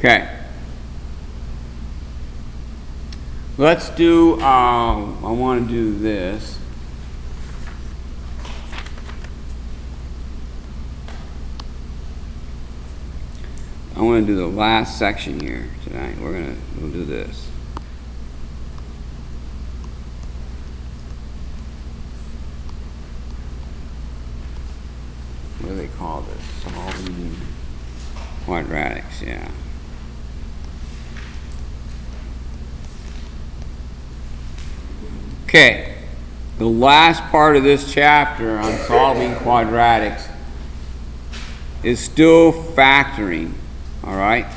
Okay. Let's do, I want to do this. I want to do the last section here tonight. We'll do this. What do they call this? Solving quadratics, yeah. Okay, the last part of this chapter on solving quadratics is still factoring, all right?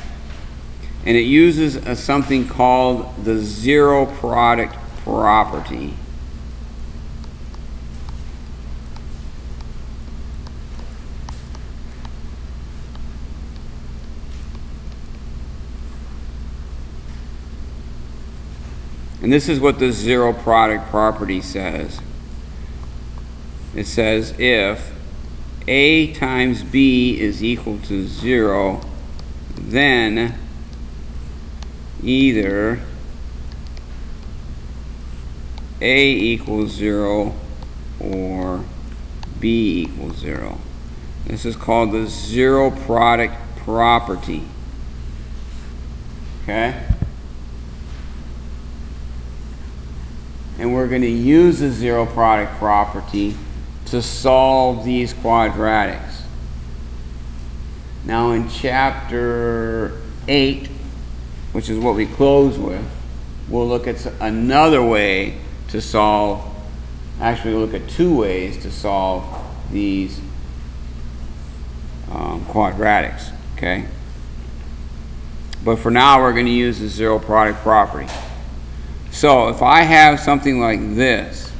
And it uses something called the zero product property. And this is what the zero product property says. It says if A times B is equal to 0, then either A equals 0 or B equals 0. This is called the zero product property. Okay? And we're going to use the zero product property to solve these quadratics. Now in chapter 8, which is what we close with, we'll look at another way to solve, actually we'll look at two ways to solve these quadratics, okay? But for now we're going to use the zero product property. So if I have something like this,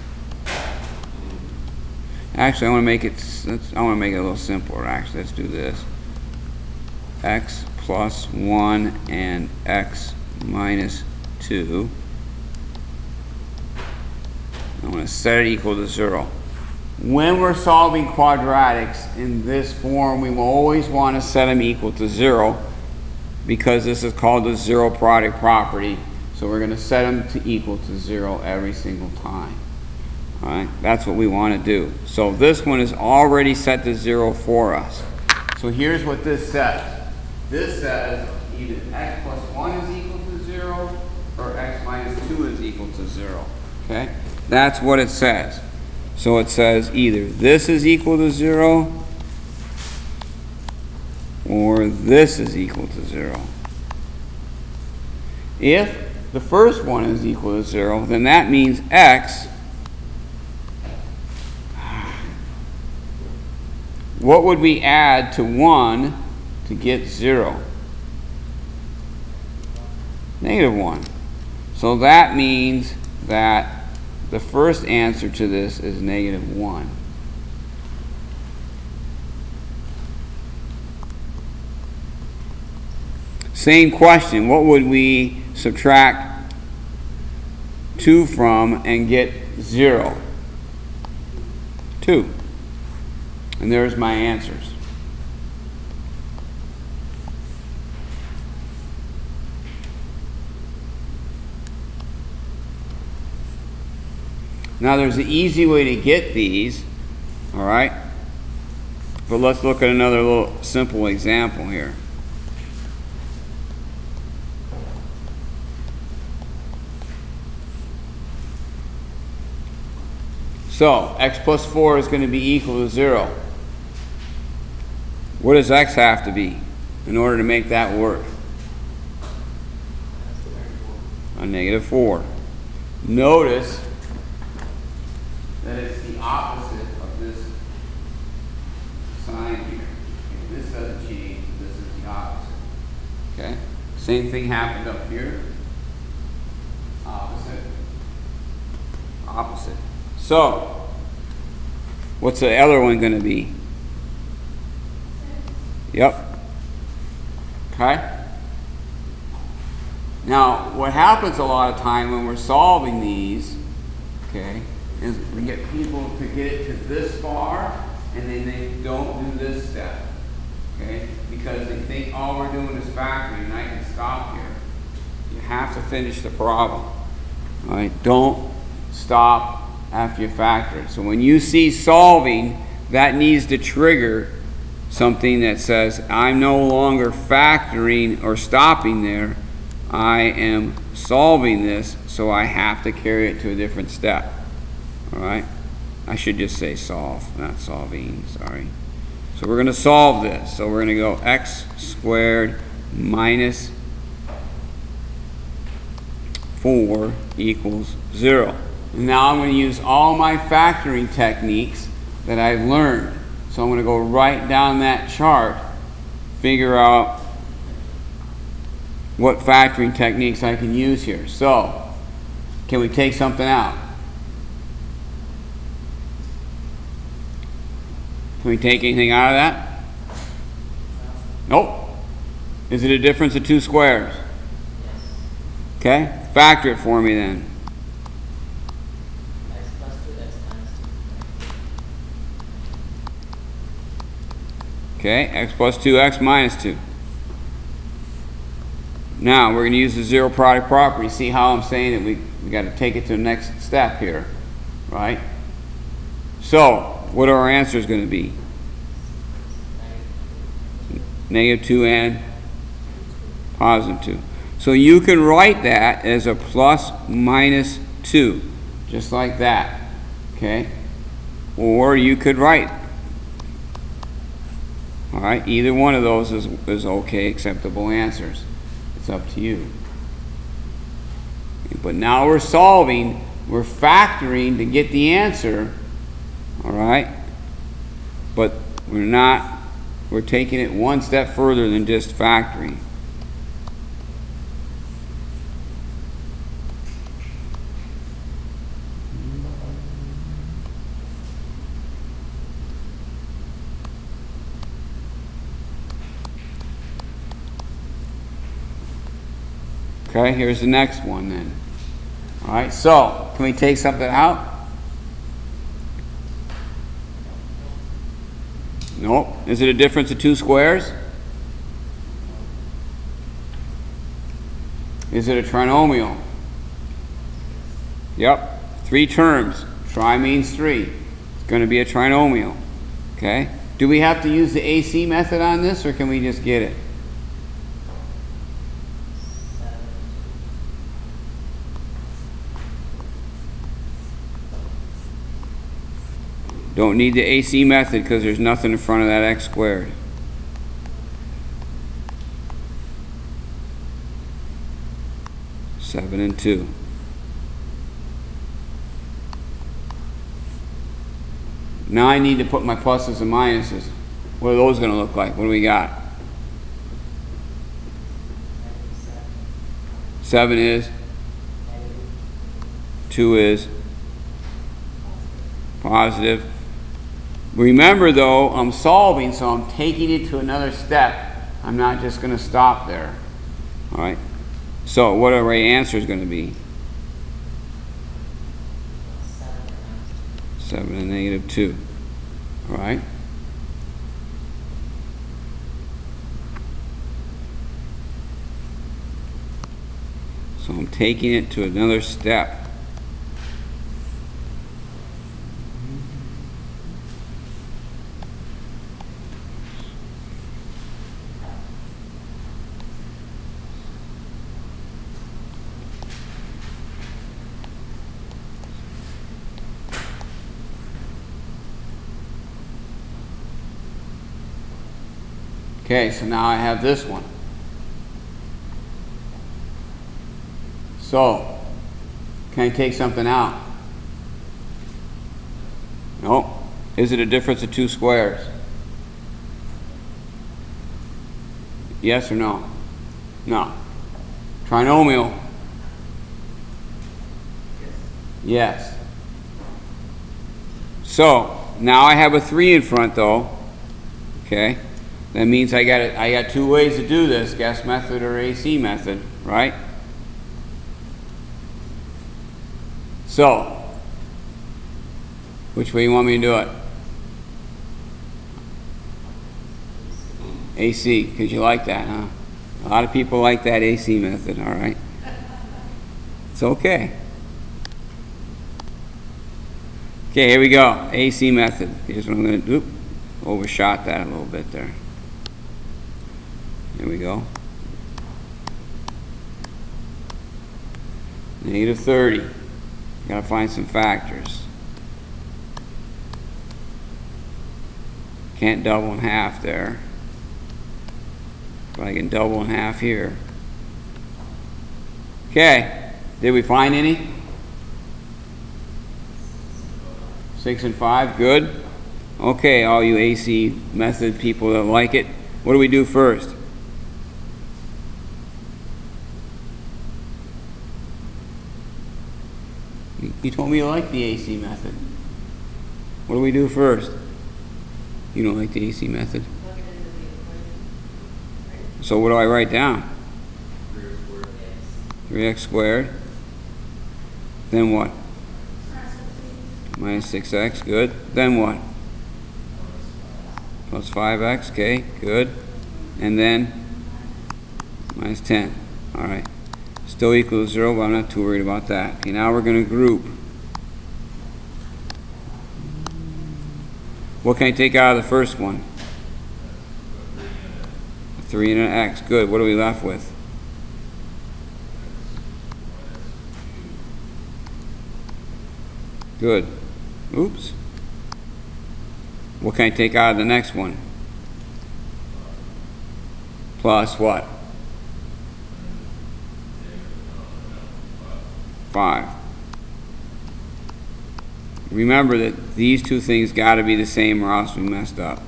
actually I want to make it a little simpler. Actually, let's do this. X plus 1 and x minus 2. I want to set it equal to 0. When we're solving quadratics in this form, we will always want to set them equal to 0 because this is called the zero product property. So we're going to set them to equal to 0 every single time. All right, that's what we want to do. So this one is already set to 0 for us. So here's what this says. This says either x plus 1 is equal to 0 or x minus 2 is equal to 0. Okay, that's what it says. So it says either this is equal to 0 or this is equal to 0. If the first one is equal to 0, then that means x, what would we add to 1 to get 0? Negative 1. So that means that the first answer to this is negative 1. Same question, what would we subtract 2 from and get 0? 2. And there's my answers. Now there's an easy way to get these, all right? But let's look at another little simple example here. So, x plus 4 is going to be equal to 0. What does x have to be in order to make that work? A negative 4. Notice that it's the opposite of this sign here. If this doesn't change, this is the opposite. Okay? Same thing happened up here. Opposite. Opposite. So, what's the other one going to be? Yep. Okay? Now, what happens a lot of time when we're solving these, okay, is we get people to get it to this far, and then they don't do this step, okay? Because they think all we're doing is factoring, and I can stop here. You have to finish the problem. All right, don't stop after you factor it. So when you see solving, that needs to trigger something that says, I'm no longer factoring or stopping there. I am solving this, so I have to carry it to a different step. All right? I should just say solve, not solving, sorry. So we're going to solve this. So we're going to go x squared minus 4 equals 0. And now I'm going to use all my factoring techniques that I've learned. So I'm going to go right down that chart, figure out what factoring techniques I can use here. So, can we take something out? Can we take anything out of that? Nope. Is it a difference of 2 squares? Okay, factor it for me then. Okay, x plus 2, x minus 2. Now, we're going to use the zero product property. See how I'm saying that we got to take it to the next step here, right? So, what are our answers going to be? Negative 2 and positive 2. So you can write that as a plus minus 2, just like that, okay? Or you could write, all right, either one of those is okay, acceptable answers. It's up to you. But now we're solving, we're factoring to get the answer, all right? But we're taking it one step further than just factoring. Okay, here's the next one then. All right, so can we take something out? Nope. Is it a difference of 2 squares? Is it a trinomial? Yep. 3 terms. Tri means 3. It's going to be a trinomial. Okay. Do we have to use the AC method on this, or can we just get it? Don't need the AC method because there's nothing in front of that x squared. Seven and 2. Now I need to put my pluses and minuses. What are those going to look like? What do we got? 7 is? 2 is? Positive. Remember though, I'm solving, so I'm taking it to another step. I'm not just going to stop there. All right. So what are our answers going to be? 7 and negative 2. All right. So I'm taking it to another step. Okay, so now I have this one. So, can I take something out? No. Is it a difference of 2 squares? Yes or no? No. Trinomial? Yes. So, now I have a 3 in front though. Okay. That means I got 2 ways to do this, guess method or AC method, right? So, which way you want me to do it? AC, because you like that, huh? A lot of people like that AC method, all right? It's okay. Okay, here we go. AC method. Here's what I'm going to do. Overshot that a little bit there. Here we go. Negative 30. Got to find some factors. Can't double in half there. But I can double in half here. Okay. Did we find any? 6 and 5. Good. Okay, all you AC method people that like it. What do we do first? You told me you like the AC method. What do we do first? You don't like the AC method? So what do I write down? 3x squared. Then what? Minus 6x, good. Then what? Plus 5x, okay, good. And then minus 10. All right. Still equal to 0, but I'm not too worried about that. Okay, now we're going to group. What can I take out of the first one? A 3 and an x. Good. What are we left with? Good. Oops. What can I take out of the next one? Plus what? 5. Remember that these two things got to be the same or else we messed up.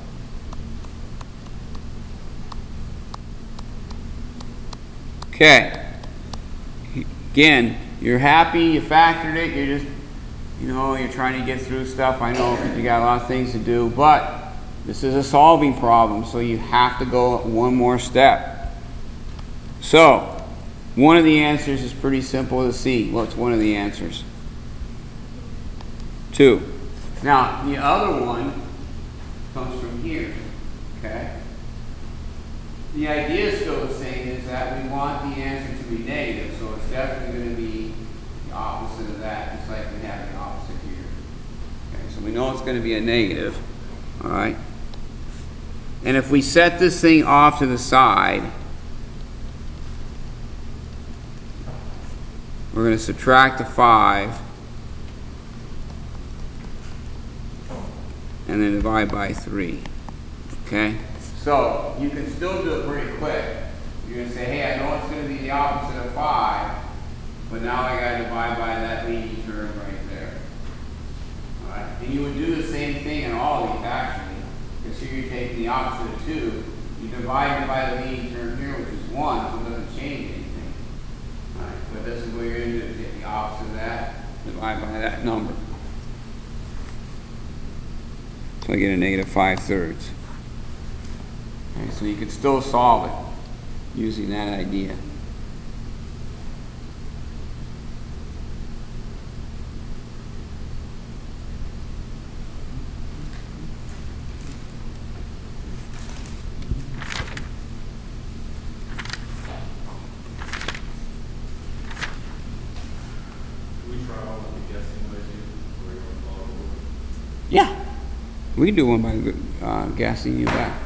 Okay. Again, you're happy, you factored it, you're just, you know, you're trying to get through stuff. I know you got a lot of things to do, but this is a solving problem, so you have to go one more step. So, one of the answers is pretty simple to see. What's one of the answers? 2. Now, the other one comes from here, okay? The idea is still the same, is that we want the answer to be negative, so it's definitely going to be the opposite of that, just like we have the opposite here. Okay, so we know it's going to be a negative, all right? And if we set this thing off to the side, we're going to subtract the 5 and then divide by 3. Okay? So you can still do it pretty quick. You're going to say, hey, I know it's going to be the opposite of 5, but now I got to divide by that leading term right there. All right? And you would do the same thing in all of these actually. Because here you're taking the opposite of 2. You divide it by the leading term here, which is 1, so it doesn't change anything. All right? But this is what you're going to do, is take the opposite of that, divide by that number. So I get a negative 5/3. Okay, so you can still solve it using that idea. Yeah, we can do one by gassing you back.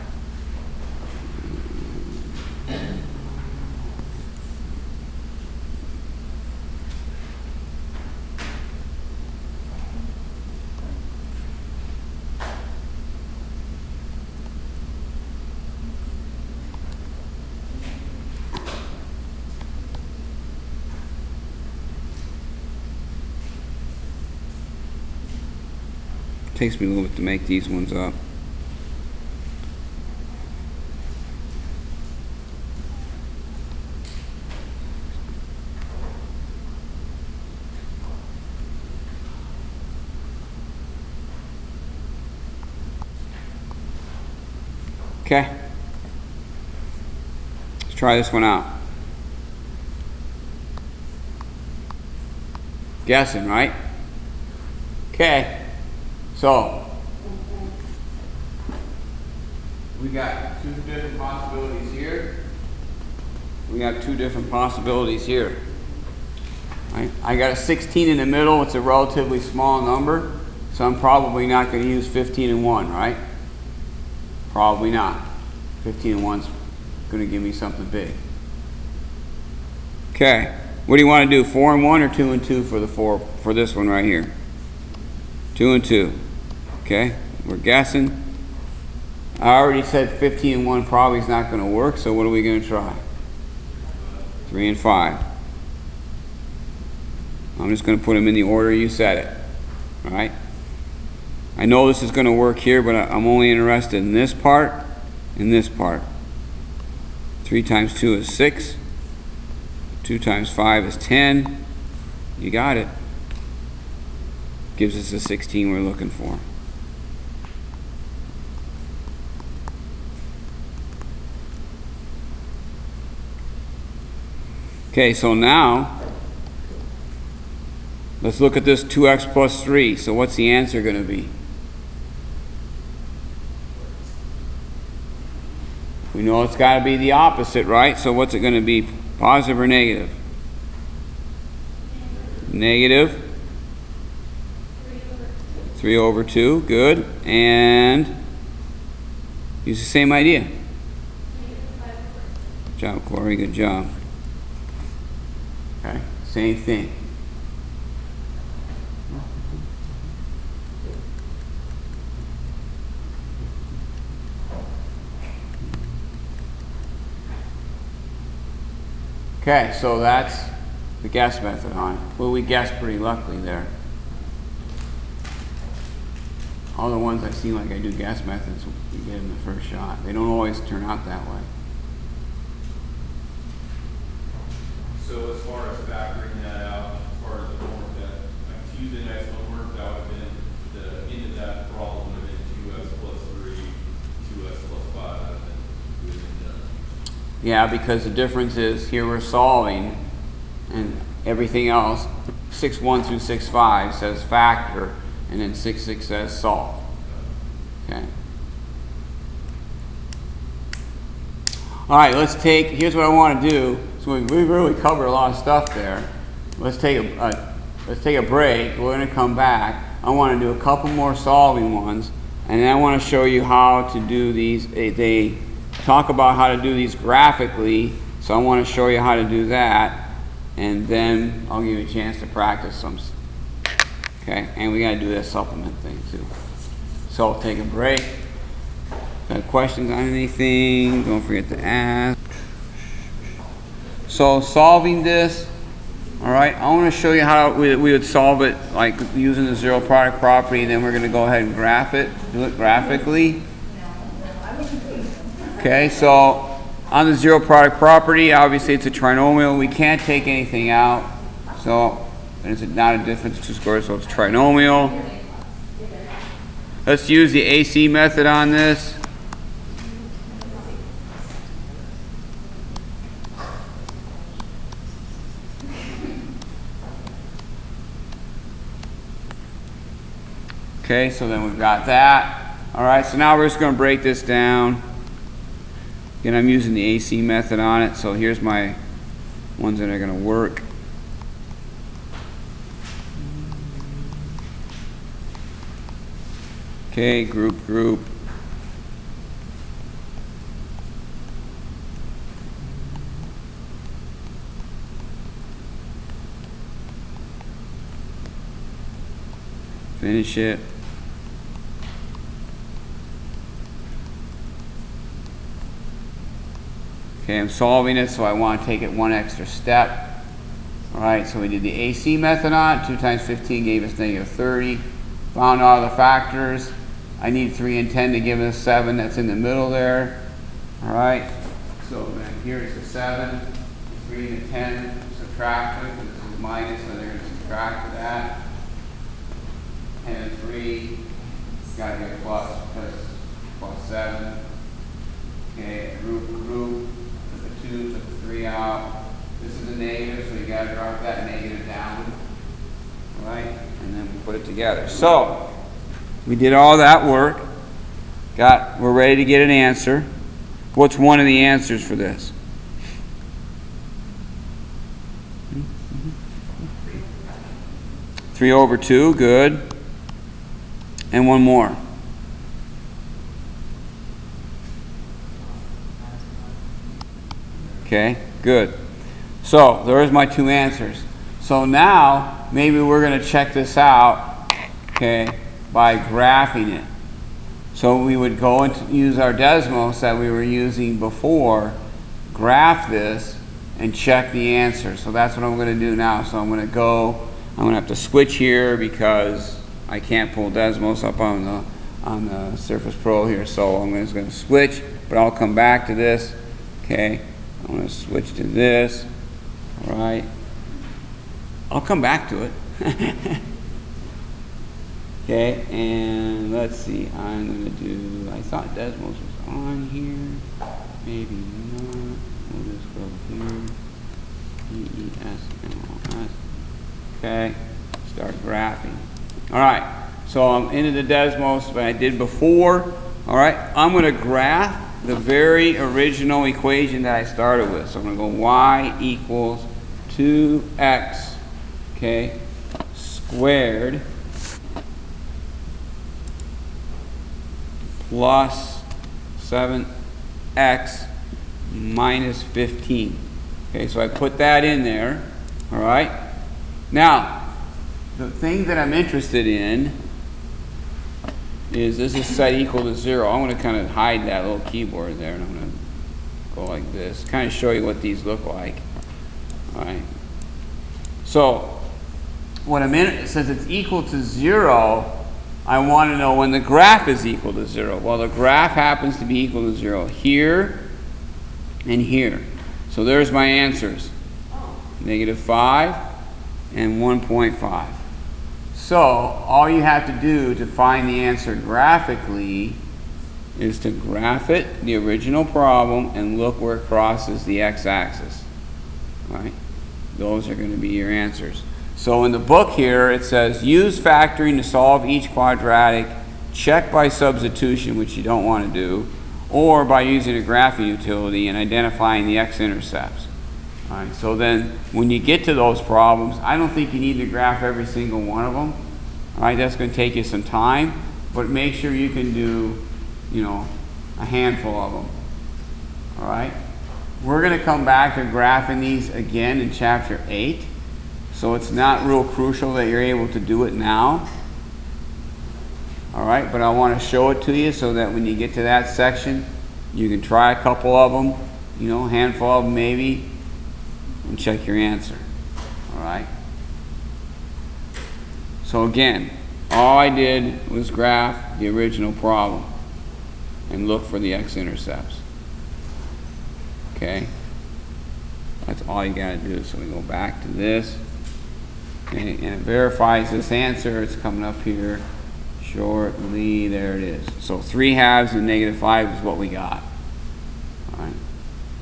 Takes me a little bit to make these ones up. Okay. Let's try this one out. Guessing, right? Okay. So, we got two different possibilities here. we have two different possibilities here. Right? I got a 16 in the middle. It's a relatively small number, so I'm probably not going to use 15 and 1, right? Probably not. 15 and 1's going to give me something big. Okay, what do you want to do? 4 and 1 or 2 and 2 for this one right here? 2 and 2. Okay, we're guessing. I already said 15 and 1 probably is not going to work, so what are we going to try? 3 and 5. I'm just going to put them in the order you said it. All right? I know this is going to work here, but I'm only interested in this part and this part. 3 times 2 is 6. 2 times 5 is 10. You got it. Gives us the 16 we're looking for. Okay, so now let's look at this 2x plus 3. So what's the answer going to be? We know it's got to be the opposite, right? So what's it going to be? Positive or negative? Negative. 3 over 2. Good. And use the same idea. Good job, Corey. Good job. Okay, same thing. Okay, so that's the guess method on it. Well, we guessed pretty luckily there. All the ones I seem like I do guess methods, we get in the first shot. They don't always turn out that way. So as far as factoring that out, as far as the homework that like Tuesday night's homework, that would have been the end of that problem would have been 2x plus 3, 2x plus 5, and then we would have been done. Yeah, because the difference is here we're solving, and everything else, 6.1 through 6.5 says factor, and then 6.6 says solve. Okay. All right, let's take. Here's what I want to do. So we really covered a lot of stuff there. Let's take a break. We're going to come back. I want to do a couple more solving ones, and then I want to show you how to do these. They talk about how to do these graphically, so I want to show you how to do that, and then I'll give you a chance to practice some. Okay, and we got to do that supplement thing too. So I'll take a break. Got questions on anything? Don't forget to ask. So solving this, all right, I want to show you how we would solve it, like using the zero product property, and then we're going to go ahead and graph it, do it graphically. Okay, so on the zero product property, obviously it's a trinomial. We can't take anything out, so it's not a difference to squares, so it's trinomial. Let's use the AC method on this. Okay, so then we've got that. All right, so now we're just going to break this down. Again, I'm using the AC method on it, so here's my ones that are going to work. Okay, group. Finish it. Okay, I'm solving it, so I want to take it one extra step. All right, so we did the AC method on it. 2 times 15 gave us negative 30. Found all the factors. I need 3 and 10 to give us 7. That's in the middle there. All right, so then here's the 7. 3 and 10, subtract it. This is minus, so they're going to subtract that. And 3, got to get plus, because plus 7. Okay, group, took the 2, took the 3 out. This is a negative, so you got to drop that negative down. All right, and then we put it together. So, we did all that work. We're ready to get an answer. What's one of the answers for this? 3 over 2, good. And one more. Okay, good. So there's my two answers. So now maybe we're going to check this out, okay, by graphing it. So we would go and use our Desmos that we were using before, graph this, and check the answer. So that's what I'm going to do now. So I'm going to have to switch here because I can't pull Desmos up on the Surface Pro here. So I'm just going to switch, but I'll come back to this. Okay, I'm going to switch to this. All right, I'll come back to it. Okay, and let's see, I'm going to do, I thought Desmos was on here, maybe not. We'll just go here, DESMOS. Okay, start graphing. All right, so I'm into the Desmos that I did before. All right, I'm going to graph the very original equation that I started with. So I'm going to go y equals 2x, okay, squared plus 7x minus 15. Okay, so I put that in there. All right. Now, the thing that I'm interested in is this is set equal to 0. I'm going to kind of hide that little keyboard there, and I'm going to go like this, kind of show you what these look like. All right. So, what I'm in, since it's equal to 0, I want to know when the graph is equal to 0. Well, the graph happens to be equal to 0 here and here. So there's my answers. -5 and 1.5. So all you have to do to find the answer graphically is to graph it, the original problem, and look where it crosses the x-axis. Right? Those are going to be your answers. So in the book here, it says, use factoring to solve each quadratic, check by substitution, which you don't want to do, or by using a graphing utility and identifying the x-intercepts. All right, so then when you get to those problems, I don't think you need to graph every single one of them. All right, that's going to take you some time, but make sure you can do, you know, a handful of them. All right, we're going to come back to graphing these again in chapter 8. So it's not real crucial that you're able to do it now. All right, but I want to show it to you so that when you get to that section, you can try a couple of them, you know, a handful of them maybe, and check your answer. All right. So again, all I did was graph the original problem and look for the x-intercepts. Okay. That's all you got to do. So we go back to this. Okay, and it verifies this answer. It's coming up here shortly. There it is. So 3/2 and -5 is what we got. All right.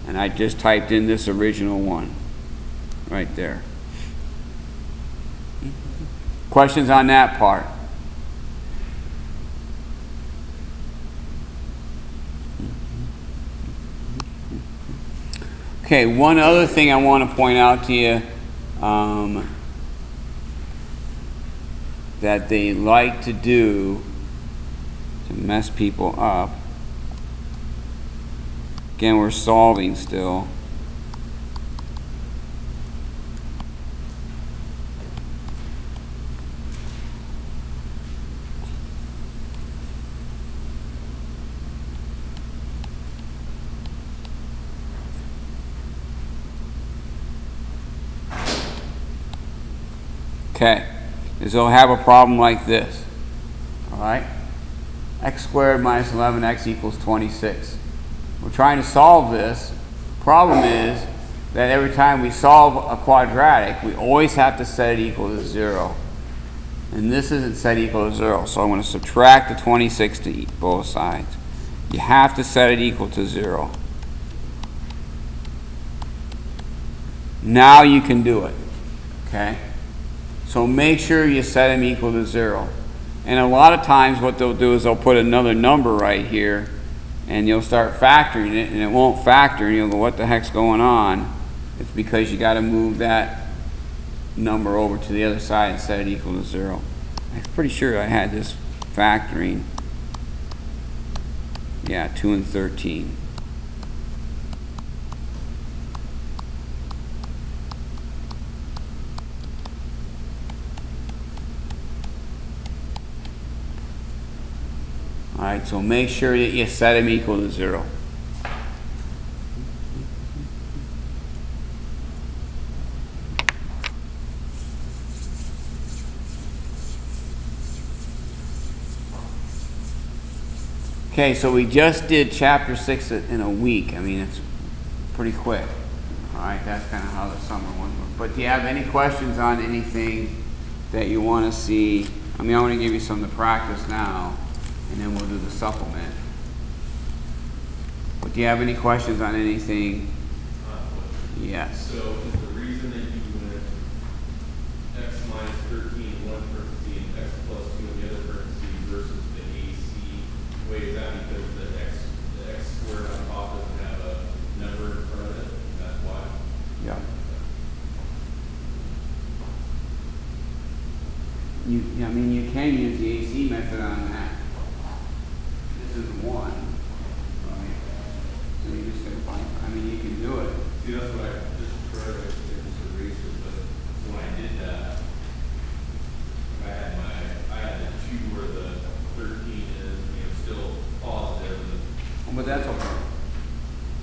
And I just typed in this original one right there. Questions on that part? Okay, one other thing I want to point out to you that they like to do to mess people up. Again, we're solving still. Okay, is they'll have a problem like this. All right, x squared minus 11x equals 26. We're trying to solve this. Problem is that every time we solve a quadratic, we always have to set it equal to 0. And this isn't set equal to 0, so I'm going to subtract the 26 to both sides. You have to set it equal to 0. Now you can do it. Okay? So make sure you set them equal to 0. And a lot of times what they'll do is they'll put another number right here, and you'll start factoring it, and it won't factor, and you'll go, what the heck's going on? It's because you got to move that number over to the other side and set it equal to 0. I'm pretty sure I had this factoring. Yeah, 2 and 13. Alright, so make sure that you set them equal to 0. Okay, so we just did chapter 6 in a week. I mean, it's pretty quick. Alright, that's kind of how the summer one works. But do you have any questions on anything that you want to see? I mean, I want to give you some to practice now, and then we'll do the supplement. But do you have any questions on anything? Yes. So is the reason that you went x minus 13 in one parenthesis and x plus 2 in the other parenthesis versus the AC way, is that because the x squared on top doesn't have a number in front of it? That's why? Yeah. I mean, you can use the AC method on that. This is 1, right? So you just gotta find, I mean, you can do it. See, that's what I just tried to just erase it, but when I did that, I had the 2 where the 13 is, still positive. But that's okay.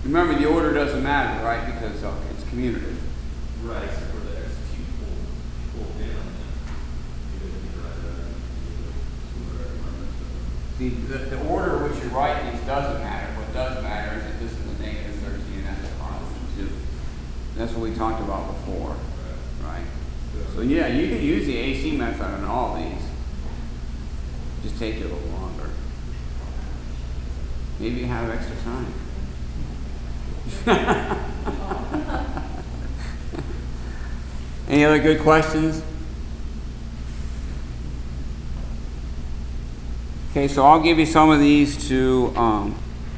Remember, the order doesn't matter, right? Because it's commutative. Right, except for the x2 pulled down. See, the order which you write these doesn't matter. What does matter is that this is a negative 13 and that's a positive 2. That's what we talked about before, right? So yeah, you can use the AC method on all these. Just take it a little longer. Maybe you have extra time. Any other good questions? Okay, so I'll give you some of these to